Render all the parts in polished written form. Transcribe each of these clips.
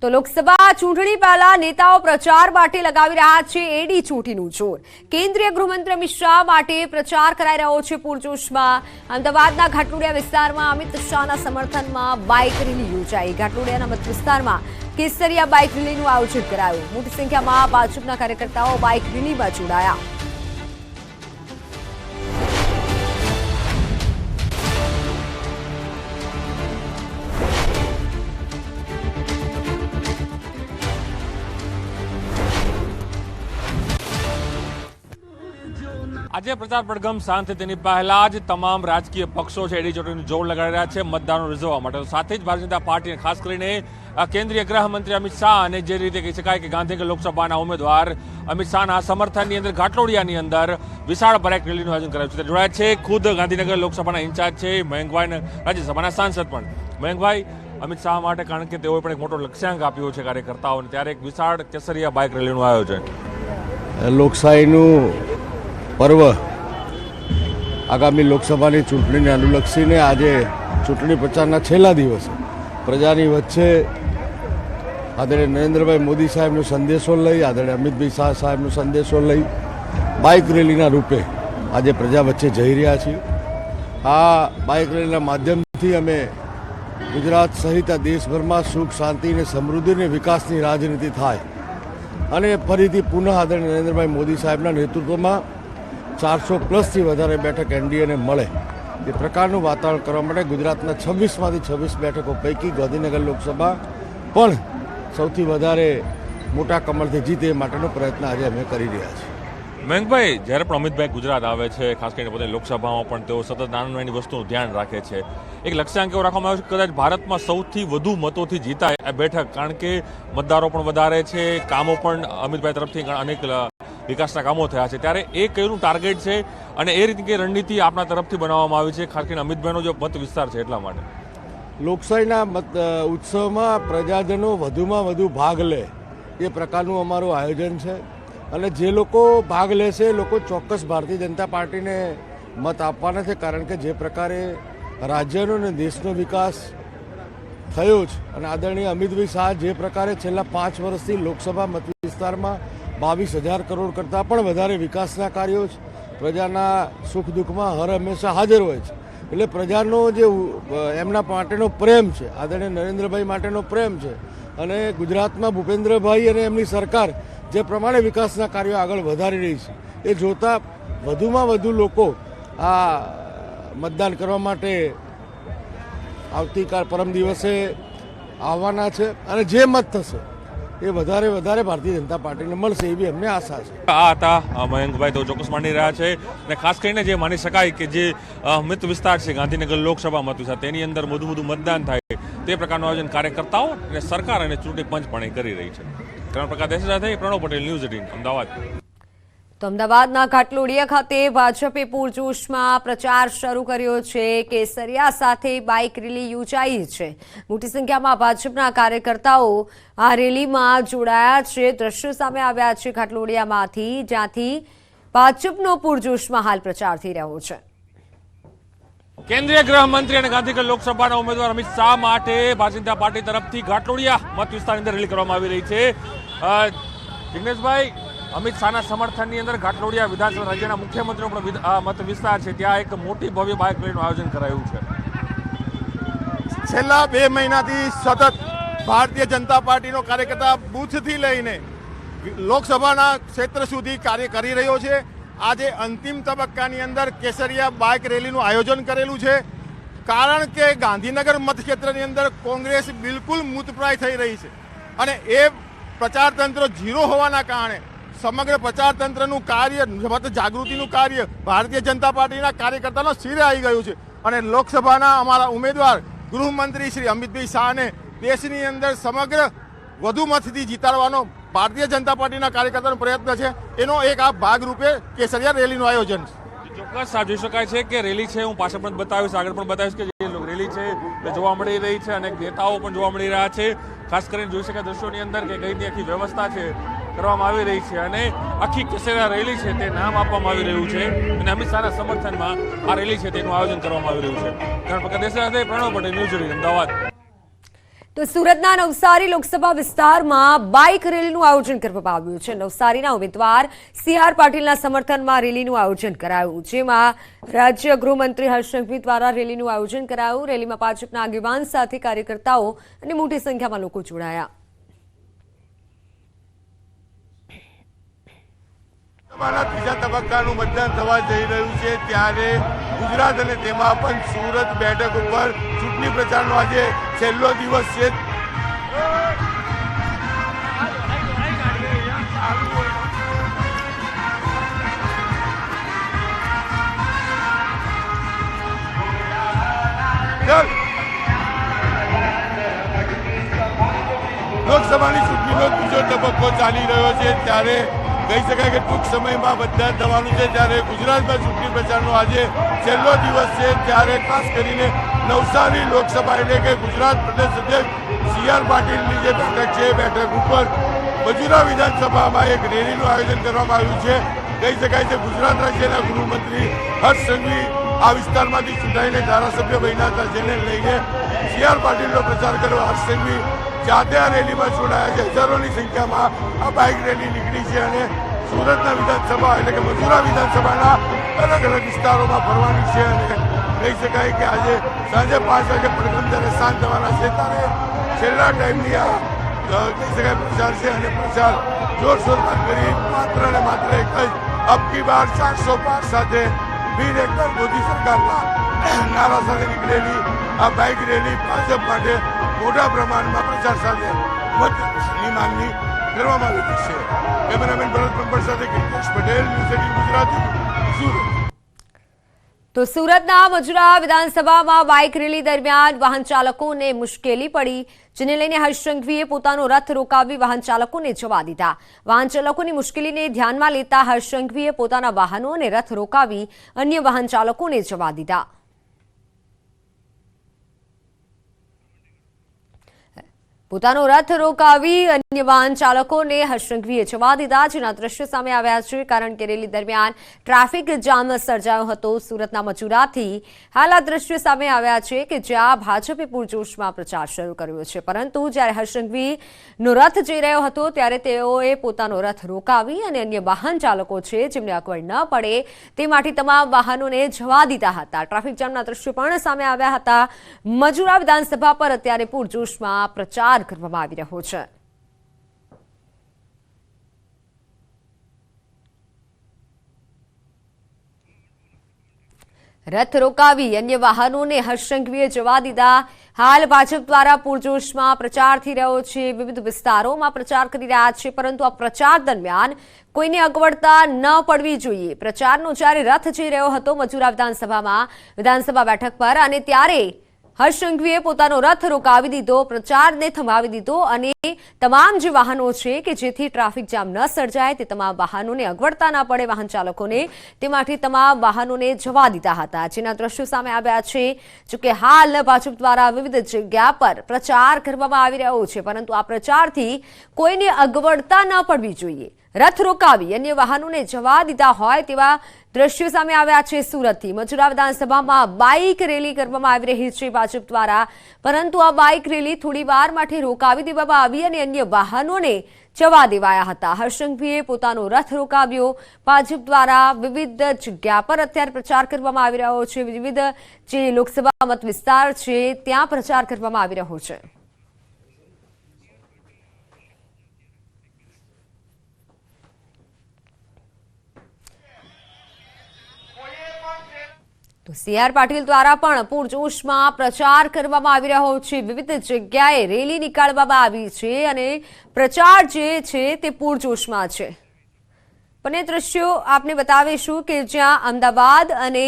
તો લોકસભા ચૂંટણી પહેલા નેતાઓ પ્રચાર માટે લગાવી રહ્યા છે એડી ચોટીનું જોર। કેન્દ્રીય ગૃહમંત્રી અમિત શાહ માટે પ્રચાર કરાઈ રહ્યો છે પૂરજોશમાં। અમદાવાદના ઘાટલોડિયા વિસ્તારમાં અમિત શાહના સમર્થનમાં બાઇક રેલી યોજાઈ। ઘાટલોડિયાના મત વિસ્તારમાં કેસરિયા બાઇક રેલીનું આયોજન કરાયું। મોટી સંખ્યામાં ભાજપના કાર્યકર્તાઓ બાઇક રેલીમાં જોડાયા। આજે પ્રચાર પડઘમ શાંત તેની પહેલા જ તમામ રાજકીય પક્ષો છે એડી ચોટીનું જોર લગાડી રહ્યા છે મતદારો રીઝવવા માટે। સાથે જ ભારતીય જનતા પાર્ટી ખાસ કરીને કેન્દ્રીય ગૃહમંત્રી અમિત શાહ અને જે રીતે કહી શકાય કે ગાંધીનગર લોકસભાના ઉમેદવાર અમિત શાહના સમર્થનની અંદર ઘાટલોડિયાની અંદર વિશાળ બાઇક રેલીનું આયોજન કરાયું છે। જોડાયા છે ખુદ ગાંધીનગર લોકસભાના ઇન્ચાર્જ છે મયંકભાઈ, રાજ્યસભાના સાંસદ પણ મયંકભાઈ। અમિત શાહ માટે કારણ કે તેઓએ પણ એક મોટો લક્ષ્યાંક આપ્યો છે કાર્યકર્તાઓને, ત્યારે એક વિશાળ કેસરિયા બાઇક રેલીનું આયોજન। લોકશાહીનું પર્વ આગામી લોકસભાની ચૂંટણીને અનુલક્ષીને આજે ચૂંટણી પ્રચારના છેલ્લા દિવસે પ્રજાની વચ્ચે આદરણીય નરેન્દ્રભાઈ મોદી સાહેબનો સંદેશો લઈ, આદરણીય અમિતભાઈ શાહ સાહેબનો સંદેશો લઈ બાઇક રેલીના રૂપે આજે પ્રજા વચ્ચે જઈ રહ્યા છીએ। આ બાઇક રેલીના માધ્યમથી અમે ગુજરાત સહિત આ દેશભરમાં સુખ, શાંતિ અને સમૃદ્ધિ અને વિકાસની રાજનીતિ થાય અને ફરીથી પુનઃ આદરણીય નરેન્દ્રભાઈ મોદી સાહેબના નેતૃત્વમાં 400+ વધારે બેઠક એનડીએને મળે એ પ્રકારનું વાતાવરણ કરવા માટે ગુજરાતના 26માંથી 26 બેઠકો પૈકી ગાંધીનગર લોકસભા પણ સૌથી વધારે મોટા કમળથી જીતે એ માટેનો પ્રયત્ન આજે અમે કરી રહ્યા છીએ। મયંકભાઈ, જ્યારે પણ અમિતભાઈ ગુજરાત આવે છે, ખાસ કરીને પોતાની લોકસભામાં પણ તેઓ સતત નાની નાની વસ્તુનું ધ્યાન રાખે છે। એક લક્ષ્યાંક એવો રાખવામાં આવ્યો છે કદાચ ભારતમાં સૌથી વધુ મતોથી જીતાય આ બેઠક, કારણ કે મતદારો પણ વધારે છે, કામો પણ અમિતભાઈ તરફથી અનેક વિકાસના કામો થયા છે, ત્યારે એ કયું ટાર્ગેટ છે અને એ રીતે રણનીતિ આપણા તરફથી બનાવવામાં આવી છે, ખાસ કરીને અમિતભાઈનો જે મત વિસ્તાર છે એટલા માટે? લોકશાહીના ઉત્સવમાં પ્રજાજનો વધુમાં વધુ ભાગ લે એ પ્રકારનું અમારું આયોજન છે અને જે લોકો ભાગ લેશે એ લોકો ચોક્કસ ભારતીય જનતા પાર્ટીને મત આપવાના છે, કારણ કે જે પ્રકારે રાજ્યનો અને દેશનો વિકાસ થયો છે અને આદરણીય અમિતભાઈ શાહ જે પ્રકારે છેલ્લા 5 વર્ષથી લોકસભા મત વિસ્તારમાં 22,000 કરોડ કરતાં પણ વધારે વિકાસના કાર્યો છે, પ્રજાના સુખ દુઃખમાં હર હંમેશા હાજર હોય છે, એટલે પ્રજાનો જે એમના માટેનો પ્રેમ છે, આદરણીય નરેન્દ્રભાઈ માટેનો પ્રેમ છે અને ગુજરાતમાં ભૂપેન્દ્રભાઈ અને એમની સરકાર જે પ્રમાણે વિકાસના કાર્યો આગળ વધારી રહી છે એ જોતાં વધુમાં વધુ લોકો આ મતદાન કરવા માટે આવતીકાલ પરમ દિવસે આવવાના છે અને જે મત થશે એ વધારે ભારતીય જનતા પાર્ટીને મળશે એવી અમને આશા છે। આ હતા મયંકભાઈ, તો ચોક્કસ માની રહ્યા છે અને ખાસ કરીને જે માની શકાય કે જે મત વિસ્તાર છે ગાંધીનગર લોકસભા મત વિસ્તાર, તેની અંદર વધુ મતદાન થાય તે પ્રકારનું આયોજન કાર્યકર્તાઓ અને સરકાર અને ચૂંટણી પંચ પણ કરી રહી છે। કિરણ પ્રકાશ દેસાઈ સાથે પ્રણવ પટેલ, ન્યૂઝ 18 અમદાવાદ। તો અમદાવાદના ઘાટલોડિયા ખાતે ભાજપે પૂરજોશમાં પ્રચાર શરૂ કર્યો છે। કેસરિયા સાથે બાઇક રેલી યોજાઈ છે। મોટી સંખ્યામાં ભાજપના કાર્યકર્તાઓ આ રેલીમાં જોડાયા છે। દ્રશ્યો સામે આવ્યા છે ઘાટલોડિયામાંથી, જ્યાંથી ભાજપનો પૂરજોશમાં હાલ પ્રચાર થઈ રહ્યો છે। કેન્દ્રીય ગૃહમંત્રી અને ગાંધીનગર લોકસભાના ઉમેદવાર અમિત શાહ માટે ભારતીય જનતા પાર્ટી તરફથી ઘાટલોડિયા મત વિસ્તારની અંદર રેલી કરવામાં આવી રહી છે। જિગ્નેશભાઈ, અમિત શાહના સમર્થનની અંદર ઘાટલોડિયા વિધાનસભા રાજ્યના મુખ્યમંત્રીનો પણ મત વિસ્તાર છે, ત્યાં એક મોટી ભવ્ય બાઇક રેલીનું આયોજન કરાયું છે। છેલ્લા 2 મહિનાથી સતત ભારતીય જનતા પાર્ટીનો કાર્યકર્તા બૂથથી લઈને લોકસભાના ક્ષેત્ર સુધી કાર્ય કરી રહ્યો છે। આજે અંતિમ તબક્કાની અંદર કેસરિયા બાઇક રેલીનું આયોજન કરેલું છે, કારણ કે ગાંધીનગર મતક્ષેત્રની અંદર કોંગ્રેસ બિલકુલ મૃતપ્રાય થઈ રહી છે અને એ પ્રચાર તંત્ર ઝીરો હોવાના કારણે સમગ્ર પ્રચાર તંત્રનું કાર્ય, મત જાગૃતિનું કાર્ય ભારતીય જનતા પાર્ટીના કાર્યકર્તાનો શિરે આવી ગયું છે અને લોકસભાના અમારા ઉમેદવાર ગૃહમંત્રી શ્રી અમિતભાઈ શાહને દેશની અંદર સમગ્ર વધુ મતથી જીતાડવાનો ભારતીય જનતા પાર્ટીના કાર્યકર્તાનો પ્રયત્ન છે, એનો એક આ ભાગરૂપે કેસરિયા રેલીનું આયોજન છે। ચોક્કસ જોઈ શકાય છે કે રેલી છે, હું પાછળ પણ બતાવીશ, આગળ પણ બતાવીશ કે જે રેલી છે તે જોવા મળી રહી છે અને નેતાઓ પણ જોવા મળી રહ્યા છે। ખાસ કરીને જોઈ શકાય દ્રશ્યોની અંદર કે કઈ આખી વ્યવસ્થા છે કરવામાં આવી રહી છે અને આખી કેસરિયા રેલી છે તે નામ આપવામાં આવી રહ્યું છે અને અમિત શાહના સમર્થનમાં આ રેલી છે તેનું આયોજન કરવામાં આવી રહ્યું છે। કિરણ પ્રકાશ દેસાઈ સાથે પ્રણવ પટેલ, ન્યૂઝ 18 અમદાવાદ। તો સુરતના નવસારી લોકસભા વિસ્તારમાં બાઇક રેલીનું આયોજન કરવામાં આવ્યું છે. નવસારીના ઉમેદવાર CR પાટીલના સમર્થનમાં રેલીનું આયોજન કરાયું, જેમાં રાજ્ય ગૃહમંત્રી હર્ષ સંઘવી દ્વારા રેલીનું આયોજન કરાયું. રેલીમાં ભાજપના આગેવાન સાથે કાર્યકર્તાઓ અને મોટી સંખ્યામાં લોકો જોડાયા. ત્રીજા તબક્કાનું મતદાન થવા જઈ રહ્યું છે, ત્યારે ગુજરાત અને તેમાં પણ સુરત બેઠક ઉપર ચૂંટણી પ્રચારનો આજે છેલ્લો દિવસ છે. લોકસભાની ચૂંટણીનો બીજો તબક્કો ચાલી રહ્યો છે, ત્યારે કહી શકાય કે ટૂંક સમયમાં મતદાન થવાનું છે. ત્યારે ગુજરાતમાં ચૂંટણી પ્રચારનો આજે છેલ્લો દિવસ છે, ત્યારે ખાસ કરીને નવસારી લોકસભા એટલે કે ગુજરાત પ્રદેશ અધ્યક્ષ CR પાટીલની જે બેઠક છે, બેઠક ઉપર મજૂરા વિધાનસભામાં એક રેલીનું આયોજન કરવામાં આવ્યું છે. કહી શકાય છે ગુજરાત રાજ્યના ગૃહમંત્રી હર્ષ સંઘવી આ વિસ્તારમાંથી ચૂંટાઈને ધારાસભ્ય બન્યા હતા, જેને લઈને CR પાટીલનો પ્રચાર કરવા હર્ષ સંઘવી જાતે આ રેલીમાં જોડાયા છે. હજારોની સંખ્યામાં આ બાઇક રેલી નીકળી છે અને સુરતના વિધાનસભા એટલે કે મજૂરા વિધાનસભાના અલગ અલગ વિસ્તારોમાં ફરવાની છે. અને કહી શકાય કે આજે સાંજે 5 વાગે પડઘમ જ્યારે શાંત થવાના છે, ત્યારે છેલ્લા ટાઈમની આ કહી શકાય પ્રચાર છે અને પ્રચાર જોરશોરમાં કરી માત્ર ને માત્ર એક જ અબકી બાર 400 પાર સાથે વીર એકવાર મોદી સરકારના નારા સાથે નીકળેલી આ બાઇક રેલી ભાજપ માટે મોટા પ્રમાણમાં પ્રચાર સાથે મતની માંગણી કરવામાં આવી છે. કેમેરામેન ભરત પંપર સાથે કિરીશ પટેલ, ન્યૂઝ 18 ગુજરાતી, સુરત. તો સુરતના મજૂરા વિધાનસભામાં બાઇક રેલી દરમિયાન વાહન ચાલકોને મુશ્કેલી પડી, જેને લઈને હર્ષ સંઘવીએ પોતાનો રથ રોકાવી વાહન ચાલકોને જવા દીધા. વાહન ચાલકોની મુશ્કેલીને ધ્યાનમાં લેતા હર્ષ સંઘવીએ પોતાના વાહનો અને રથ રોકાવી અન્ય વાહન ચાલકોને જવા દીધા. પોતાનો રથ રોકાવી અન્ય વાહન ચાલકોને હર્ષ સંઘવીએ જવા દીધા, જેના દ્રશ્યો સામે આવ્યા છે. કારણ કે રેલી દરમિયાન ટ્રાફિક જામ સર્જાયો હતો સુરતના મજૂરાથી. હાલ આ દ્રશ્યો સામે આવ્યા છે કે જ્યાં ભાજપે પૂરજોશમાં પ્રચાર શરૂ કર્યો છે, પરંતુ જ્યારે હર્ષ સંઘવીનો રથ જઈ રહ્યો હતો ત્યારે તેઓએ પોતાનો રથ રોકાવી અને અન્ય વાહન ચાલકો છે જેમને અગવડ ન પડે તે માટે તમામ વાહનોને જવા દીધા હતા. ટ્રાફિક જામના દ્રશ્યો પણ સામે આવ્યા હતા. મજૂરા વિધાનસભા પર અત્યારે પૂરજોશમાં પ્રચાર કરવામાં આવી રહ્યો છે. રથ રોકાવી અન્ય વાહનોને હર્ષ સંઘવીએ જવા દીધા. હાલ ભાજપ દ્વારા પૂરજોશમાં પ્રચાર થઈ રહ્યો છે, વિવિધ વિસ્તારોમાં પ્રચાર કરી રહ્યા છે, પરંતુ આ પ્રચાર દરમિયાન કોઈને અગવડતા ન પડવી જોઈએ. પ્રચારનો જ્યારે રથ જઈ રહ્યો હતો મજૂરા વિધાનસભા બેઠક પર, અને ત્યારે હર્ષ સંઘવીએ પોતાનો રથ રોકાવી દીધો, પ્રચારને થમાવી દીધો અને તમામ જે વાહનો છે કે જેથી ટ્રાફિક જામ ન સર્જાય તે તમામ વાહનોને અગવડતા ન પડે વાહન ચાલકોને, તે માટે તમામ વાહનોને જવા દીધા હતા, જેના દ્રશ્યો સામે આવ્યા છે. જોકે હાલ ભાજપ દ્વારા વિવિધ જગ્યા પર પ્રચાર કરવામાં આવી રહ્યો છે, પરંતુ આ પ્રચારથી કોઈને અગવડતા ન પડવી જોઈએ. રથ રોકાવી અન્ય વાહનોને જવા દીધા હોય તેવા દ્રશ્યો સામે આવ્યા છે. સુરતથી મજૂરા વિધાનસભામાં બાઇક રેલી કરવામાં આવી રહી છે ભાજપ દ્વારા, પરંતુ આ બાઇક રેલી થોડી વાર માટે રોકાવી દેવામાં આવી અને અન્ય વાહનોને જવા દેવાયા હતા. હર્ષ સંઘવીએ પોતાનો રથ રોકાવ્યો. ભાજપ દ્વારા વિવિધ જગ્યા પર અત્યારે પ્રચાર કરવામાં આવી રહ્યો છે. વિવિધ જે લોકસભા મત વિસ્તાર છે ત્યાં પ્રચાર કરવામાં આવી રહ્યો છે. તો CR પાટીલ દ્વારા પણ પૂરજોશમાં પ્રચાર કરવામાં આવી રહ્યો છે. વિવિધ જગ્યાએ રેલી નીકાળવામાં આવી છે અને પ્રચાર જે છે તે પૂરજોશમાં છે. પણ એ દ્રશ્યો આપને બતાવીશું કે જ્યાં અમદાવાદ અને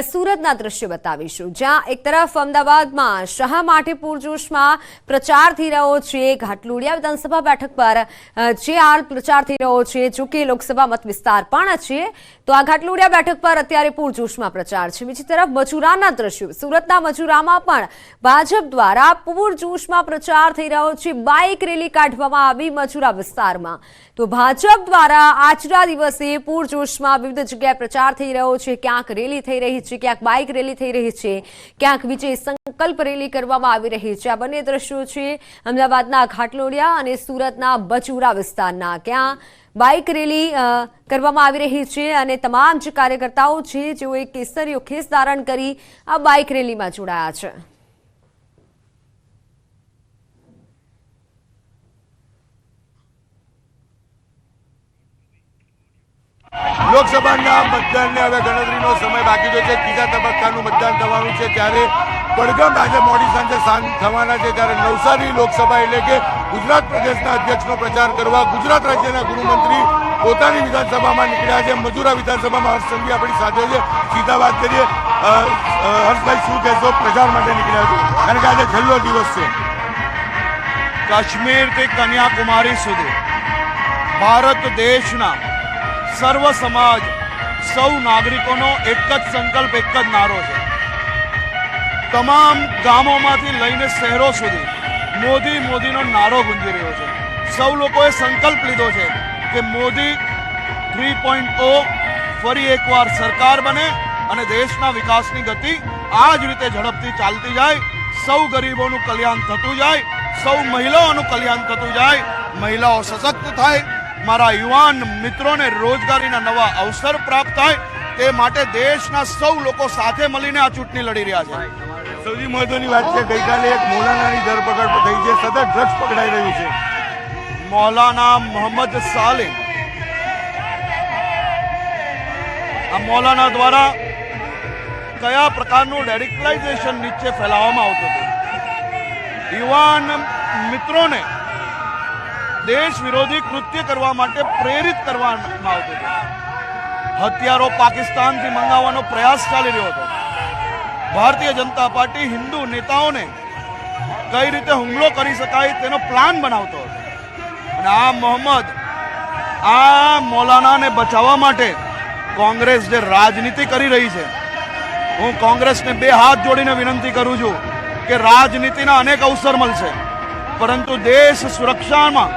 સુરતના દ્રશ્યો બતાવીશું, જ્યાં એક તરફ અમદાવાદમાં શા માટે પૂરજોશમાં પ્રચાર થઈ રહ્યો છે. ઘાટલોડિયા વિધાનસભા બેઠક પર જે હાલ પ્રચાર થઈ રહ્યો છે, જો કે લોકસભા મત વિસ્તાર પણ છે, તો તો આ ઘાટલોડિયા બેઠક પર અત્યારે પૂરજોશમાં પ્રચાર છે. બીજી તરફ મજૂરાના દ્રશ્યો સુરતના મજૂરામાં પણ ભાજપ દ્વારા પૂરજોશમાં પ્રચાર થઈ રહ્યો છે. બાઇક રેલી કાઢવામાં આવી મજૂરા વિસ્તારમાં. તો ભાજપ દ્વારા આજના દિવસે પૂરજોશમાં વિવિધ જગ્યાએ પ્રચાર થઈ રહ્યો છે. ક્યાંક રેલી થઈ રહી છે, ક્યાંક બાઇક રેલી થઈ રહી છે, ક્યાંક વિજય સંકલ્પ રેલી કરવામાં આવી રહી છે. આ બંને દ્રશ્યો છે અમદાવાદના ઘાટલોડિયા અને સુરતના મજૂરા વિસ્તારના. ક્યાં બાઇક રેલી કરવામાં આવી રહી છે અને તમામ જે કાર્યકર્તાઓ છે જેઓએ કેસરીઓ ખેસ ધારણ કરી આ બાઇક રેલીમાં જોડાયા છે. લોકસભાના મતદાનને હવે ગણતરીનો સમય બાકી રહ્યો છે. ત્રીજા તબક્કાનું મતદાન થવાનું છે ત્યારે પડઘમ આજે મોડી સાંજે શાંત થવાના છે. ત્યારે નવસારી લોકસભા એટલે કે ગુજરાત પ્રદેશના અધ્યક્ષનો પ્રચાર કરવા ગુજરાત રાજ્યના ગૃહમંત્રી પોતાની વિધાનસભામાં નીકળ્યા છે. મજૂરા વિધાનસભામાં હર્ષ સંઘવી આપણી સાથે છે. સીધા વાત કરીએ, હર્ષભાઈ શું કહેશો? પ્રચાર માટે નીકળ્યા છે કારણ કે આજે છેલ્લો દિવસ છે. કાશ્મીરથી કન્યાકુમારી સુધી ભારત દેશના સર્વ સમાજ સૌ નાગરિકોનો એક જ સંકલ્પ, એક જ નારો છે. તમામ ગામોમાંથી લઈને શહેરો સુધી મોદી મોદીનો નારો ગુંજી રહ્યો છે. સૌ લોકોએ સંકલ્પ લીધો છે કે મોદી 3.0 ફરી એકવાર સરકાર બને અને દેશના વિકાસની ગતિ આ જ રીતે ઝડપથી ચાલતી જાય. સૌ ગરીબોનું કલ્યાણ થતું જાય, સૌ મહિલાઓનું કલ્યાણ થતું જાય, મહિલાઓ સશક્ત થાય, મારા યુવાન મિત્રોને રોજગારીના નવા અવસર પ્રાપ્ત થાય. તે માટે દેશના સૌ લોકો સાથે મળીને આ ચૂંટણી લડી રહ્યા છે. સૌથી મહત્વની વાત છે, ગઈકાલે એક મૌલાનાની ધરપકડ થઈ છે. સતત ડ્રગ્સ પકડાઈ રહ્યું છે. મૌલાના મોહમ્મદ સાલિમ, આ મૌલાના દ્વારા કયા પ્રકારનું રેડિકલાઇઝેશન નીચે ફેલાવવામાં આવતું હતું, યુવાન મિત્રોને દેશ વિરોધી કૃત્ય કરવા માટે પ્રેરિત કરવામાં આવતું હતું. હથિયારો પાકિસ્તાનથી મંગાવવાનો પ્રયાસ ચાલી રહ્યો હતો. ભારતીય જનતા પાર્ટી હિન્દુ નેતાઓને કઈ રીતે હુમલો કરી શકાય તેનો પ્લાન બનાવતો હતો. અને આ મોહમ્મદ, આ મૌલાનાને બચાવવા માટે કોંગ્રેસ જે રાજનીતિ કરી રહી છે, હું કોંગ્રેસને બે હાથ જોડીને વિનંતી કરું છું કે રાજનીતિના અનેક અવસર મળશે, પરંતુ દેશ સુરક્ષામાં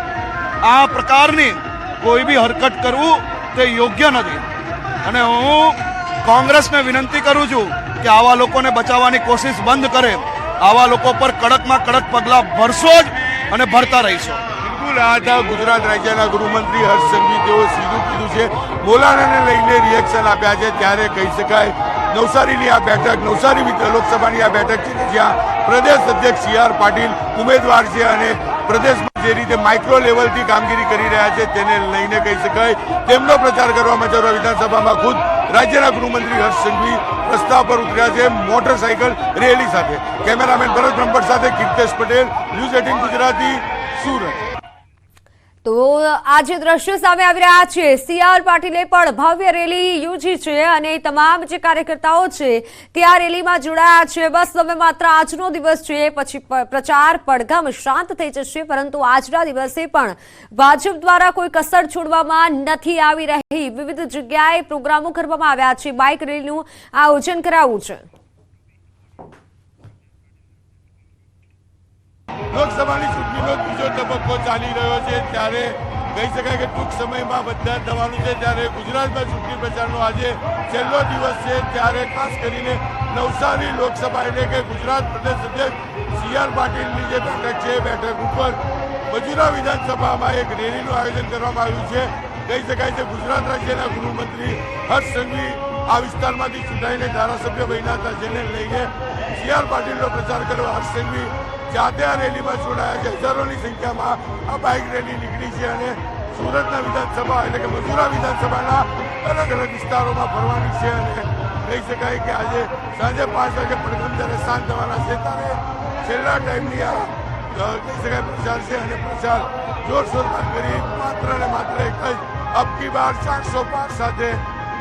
આ પ્રકારની કોઈ બી હરકત કરવું તે યોગ્ય નથી. અને હું કોંગ્રેસને વિનંતી કરું છું કે આવા લોકોને બચાવવાની કોશિશ બંધ કરે. આવા લોકો પર કડકમાં કડક પગલાં ભરશો જ અને ભરતા રહીશો. બિલકુલ, આ હતા ગુજરાત રાજ્યના ગૃહમંત્રી હર્ષ સંઘવી. તેઓ સીધું કીધું છે, મૌલાનાને લઈને રિએક્શન આપ્યા છે. ત્યારે કહી શકાય નવસારીની આ બેઠક, નવસારી લોકસભાની આ બેઠક છે જ્યાં પ્રદેશ અધ્યક્ષ સી.આર. પાટીલ ઉમેદવાર છે અને પ્રદેશમાં જે રીતે માઇક્રો લેવલથી કામગીરી કરી રહ્યા છે તેને લઈને કહી શકાય તેમનો પ્રચાર કરવા મજૂરા વિધાનસભામાં ખુદ રાજ્યના ગૃહમંત્રી હર્ષ સંઘવી રસ્તા પર ઉતર્યા છે મોટરસાયકલ રેલી સાથે. કેમેરામેન ભરત બ્રહ્મભટ્ટ સાથે કીર્તેશ પટેલ, ન્યૂઝ 18 ગુજરાતી, સુરત. તો આજે દ્રશ્યો સામે આવી રહ્યા છે. સી.આર. પાટીલે પણ ભવ્ય રેલી યોજી છે અને તમામ જે કાર્યકર્તાઓ છે તે આ રેલીમાં જોડાયા છે. બસ હવે માત્ર આજનો દિવસ છે, પછી પ્રચાર પડઘમ શાંત થઈ જશે. પરંતુ આજના દિવસે પણ ભાજપ દ્વારા કોઈ કસર છોડવામાં નથી આવી રહી. વિવિધ જગ્યાએ પ્રોગ્રામો કરવામાં આવ્યા છે. બાઇક રેલીનું આયોજન કરાયું છે. લોકસભાની ચૂંટણીનો ત્રીજો તબક્કો ચાલી રહ્યો છે ત્યારે કહી શકાય કે ટૂંક સમયમાં મતદાન થવાનું છે. ત્યારે ગુજરાતમાં ચૂંટણી પ્રચારનો આજે છેલ્લો દિવસ છે. ત્યારે ખાસ કરીને નવસારી લોકસભા એટલે કે ગુજરાત પ્રદેશ અધ્યક્ષ સી.આર. પાટીલની જે બેઠક છે, બેઠક ઉપર મજૂરા વિધાનસભામાં એક રેલીનું આયોજન કરવામાં આવ્યું છે. કહી શકાય છે ગુજરાત રાજ્યના ગૃહમંત્રી હર્ષ સંઘવી આ વિસ્તારમાંથી ચૂંટાઈને ધારાસભ્ય બન્યા હતા, જેને લઈને સી.આર. પાટીલનો પ્રચાર કરવા હર્ષ સંઘવી જાતે આ રેલીમાં જોડાયા છે. હજારોની સંખ્યામાં આ બાઇક રેલી નીકળી છે અને સુરતના વિધાનસભા એટલે કે મજૂરા વિધાનસભાના અલગ અલગ વિસ્તારોમાં ફરવાની છે. અને કહી શકાય કે આજે સાંજે 5 વાગે પડઘમ જ્યારે શાંત થવાના છે ત્યારે છેલ્લા ટાઈમની આ કહી શકાય પ્રચાર છે અને પ્રચાર જોરશોરમાં કરી માત્ર ને માત્ર એક જ અબકી બાર 400 પાર સાથે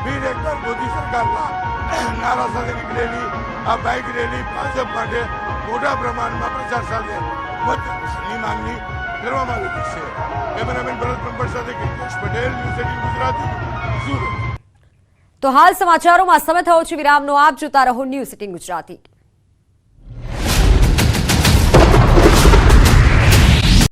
ફીર એકવાર મોદી સરકારના નારા સાથે નીકળેલી આ બાઇક રેલી ભાજપ માટે મોટા પ્રમાણમાં પ્રચાર સાથે મતની માંગણી કરવામાં આવી છે. કેમેરામેન ભરત બ્રહ્મભટ્ટ સાથે કીર્તેશ પટેલ, ન્યૂઝ 18 ગુજરાતી, સુરત. તો હાલ સમાચારોમાં સમય થયો છે વિરામનો. આપ જોતા રહો ન્યૂઝ 18 ગુજરાતી.